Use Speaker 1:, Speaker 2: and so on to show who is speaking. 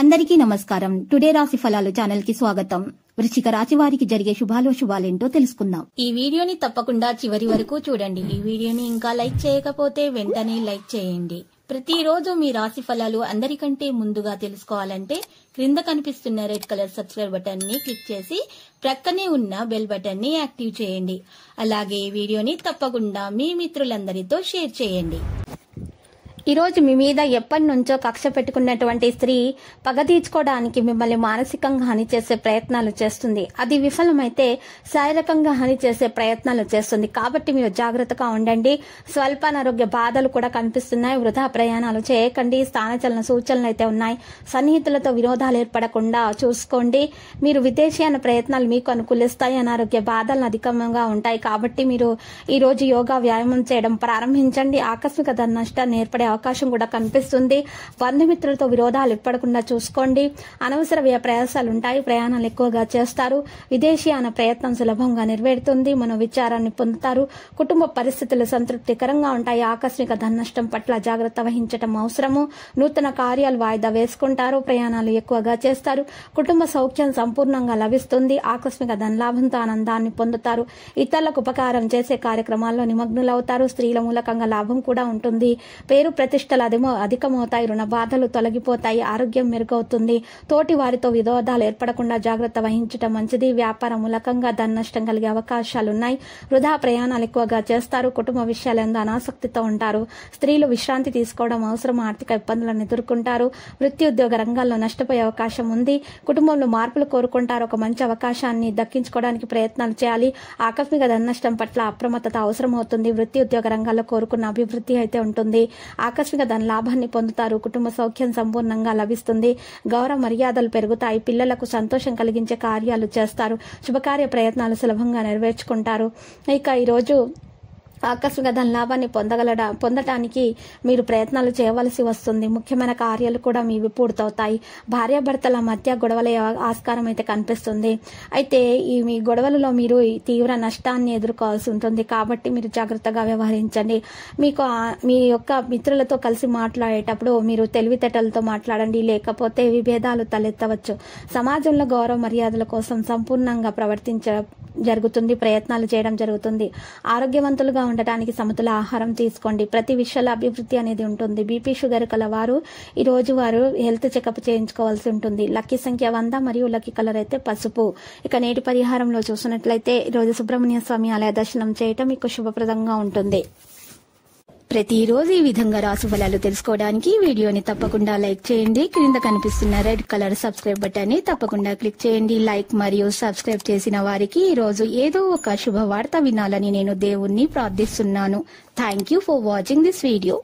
Speaker 1: అందరికీ నమస్కారం. టుడే రాశి ఫలాలు ఛానల్ కి స్వాగతం. వృశ్చిక రాశి వారికి జరిగే శుభాలేంటో తెలుసుకుందాం. ఈ వీడియోని తప్పకుండా చివరి వరకు చూడండి. ఈ వీడియోని ఇంకా లైక్ చేయకపోతే వెంటనే లైక్ చేయండి. ప్రతిరోజు మీ రాశి ఫలాలు అందరికంటే ముందుగా తెలుసుకోవాలంటే క్రింద కనిపిస్తున్న రెడ్ కలర్ సబ్స్క్రైబ్ బటన్ ని క్లిక్ చేసి ప్రక్కనే ఉన్న బెల్ బటన్ ని యాక్టివ్ చేయండి. అలాగే ఈ వీడియోని తప్పకుండా మీ మిత్రులందరితో షేర్ చేయండి. ఈ రోజు మీ మీద ఎప్పటి నుంచో కక్ష పెట్టుకున్నటువంటి స్త్రీ పగ తీర్చుకోవడానికి మిమ్మల్ని మానసికంగా హాని చేసే ప్రయత్నాలు చేస్తుంది. అది విఫలమైతే శారీరకంగా హాని చేసే ప్రయత్నాలు చేస్తుంది. కాబట్టి మీరు జాగ్రత్తగా ఉండండి. స్వల్ప అనారోగ్య బాధలు కూడా కనిపిస్తున్నాయి. వృధా ప్రయాణాలు చేయకండి. స్థానచలన సూచనలు అయితే ఉన్నాయి. సన్నిహితులతో విరోధాలు ఏర్పడకుండా చూసుకోండి. మీరు విదేశీయాన ప్రయత్నాలు మీకు అనుకూలిస్తాయి. అనారోగ్య బాధలు అధికంగా ఉంటాయి. కాబట్టి మీరు ఈ రోజు యోగా వ్యాయామం చేయడం ప్రారంభించండి. ఆకస్మిక ధన నష్టాన్ని ఏర్పడే అవకాశం కూడా కనిపిస్తుంది. బంధుమిత్రులతో విరోధాలు ఏర్పడకుండా చూసుకోండి. అనవసర వ్యయ ప్రయాసాలు ఉంటాయి. ప్రయాణాలు ఎక్కువగా చేస్తారు. విదేశీయాన ప్రయత్నం సులభంగా నెరవేరుతుంది. విచారాన్ని పొందుతారు. కుటుంబ పరిస్థితులు సంతృప్తికరంగా ఉంటాయి. ఆకస్మిక ధన నష్టం పట్ల జాగ్రత్త వహించడం అవసరము. నూతన కార్యాలు వాయిదా వేసుకుంటారు. ప్రయాణాలు ఎక్కువగా చేస్తారు. కుటుంబ సౌఖ్యం సంపూర్ణంగా లభిస్తుంది. ఆకస్మిక ధనలాభంతో ఆనందాన్ని పొందుతారు. ఇతరులకు ఉపకారం చేసే కార్యక్రమాల్లో నిమగ్నులవుతారు. స్త్రీల మూలకంగా లాభం కూడా ఉంటుంది. పేరు ప్రతిష్టలు అధికమవుతాయి. రుణ బాధలు తొలగిపోతాయి. ఆరోగ్యం మెరుగవుతుంది. తోటి వారితో విరోధాలు ఏర్పడకుండా జాగ్రత్త వహించడం మంచిది. వ్యాపార మూలకంగా ధన నష్టం కలిగే అవకాశాలున్నాయి. వృధా ప్రయాణాలు ఎక్కువగా చేస్తారు. కుటుంబ విషయాలందు అనాసక్తితో ఉంటారు. స్త్రీలు విశ్రాంతి తీసుకోవడం అవసరం. ఆర్థిక ఇబ్బందులను ఎదుర్కొంటారు. వృత్తి ఉద్యోగ రంగాల్లో నష్టపోయే అవకాశం ఉంది. కుటుంబంలో మార్పులు కోరుకుంటారు. ఒక మంచి అవకాశాన్ని దక్కించుకోవడానికి ప్రయత్నాలు చేయాలి. ఆకస్మిక ధన నష్టం పట్ల అప్రమత్తత అవసరమవుతుంది. వృత్తి ఉద్యోగ రంగాల్లో కోరుకున్న అభివృద్ధి అయితే ఉంటుంది. ఆకస్మిక ధన లాభాన్ని పొందుతారు. కుటుంబ సౌఖ్యం సంపూర్ణంగా లభిస్తుంది. గౌరవ మర్యాదలు పెరుగుతాయి. పిల్లలకు సంతోషం కలిగించే కార్యాలు చేస్తారు. శుభకార్య ప్రయత్నాలు సులభంగా నెరవేర్చుకుంటారు. ఇక ఈరోజు ఆకస్మిక ధన లాభాన్ని పొందటానికి మీరు ప్రయత్నాలు చేయవలసి వస్తుంది. ముఖ్యమైన కార్యాలు కూడా మీవి పూర్తవుతాయి. భార్యాభర్తల మధ్య గొడవల ఆస్కారం అయితే కనిపిస్తుంది. అయితే ఈ మీ గొడవలలో మీరు తీవ్ర నష్టాన్ని ఎదుర్కోవాల్సి ఉంటుంది. కాబట్టి మీరు జాగ్రత్తగా వ్యవహరించండి. మీ యొక్క మిత్రులతో కలిసి మాట్లాడేటప్పుడు మీరు తెలివితేటలతో మాట్లాడండి. లేకపోతే విభేదాలు తలెత్తవచ్చు. సమాజంలో గౌరవ మర్యాదల కోసం సంపూర్ణంగా జరుగుతుంది. ప్రయత్నాలు చేయడం జరుగుతుంది. ఆరోగ్యవంతులుగా ఉండటానికి సమతుల ఆహారం తీసుకోండి. ప్రతి విషయాల అభివృద్ధి అనేది ఉంటుంది. బీపీ షుగర్ కలవారు ఈ రోజు వారు హెల్త్ చెకప్ చేయించుకోవాల్సి ఉంటుంది. లక్కీ సంఖ్య 100 మరియు లక్కీ కలర్ అయితే పసుపు. ఇక నేటి పరిహారంలో చూసినట్లయితే ఈ రోజు సుబ్రహ్మణ్య స్వామి ఆలయ దర్శనం చేయటం మీకు శుభప్రదంగా ఉంటుంది. ప్రతిరోజు ఈ విధంగా రాశి ఫలాలు తెలుసుకోవడానికి వీడియోని తప్పకుండా లైక్ చేయండి. క్రింద కనిపిస్తున్న రెడ్ కలర్ సబ్స్క్రైబ్ బటన్ ని తప్పకుండా క్లిక్ చేయండి. లైక్ మరియు సబ్స్క్రైబ్ చేసిన వారికి ఈ రోజు ఏదో ఒక శుభవార్త వినాలని నేను దేవుణ్ణి ప్రార్థిస్తున్నాను. Thank you for watching this video.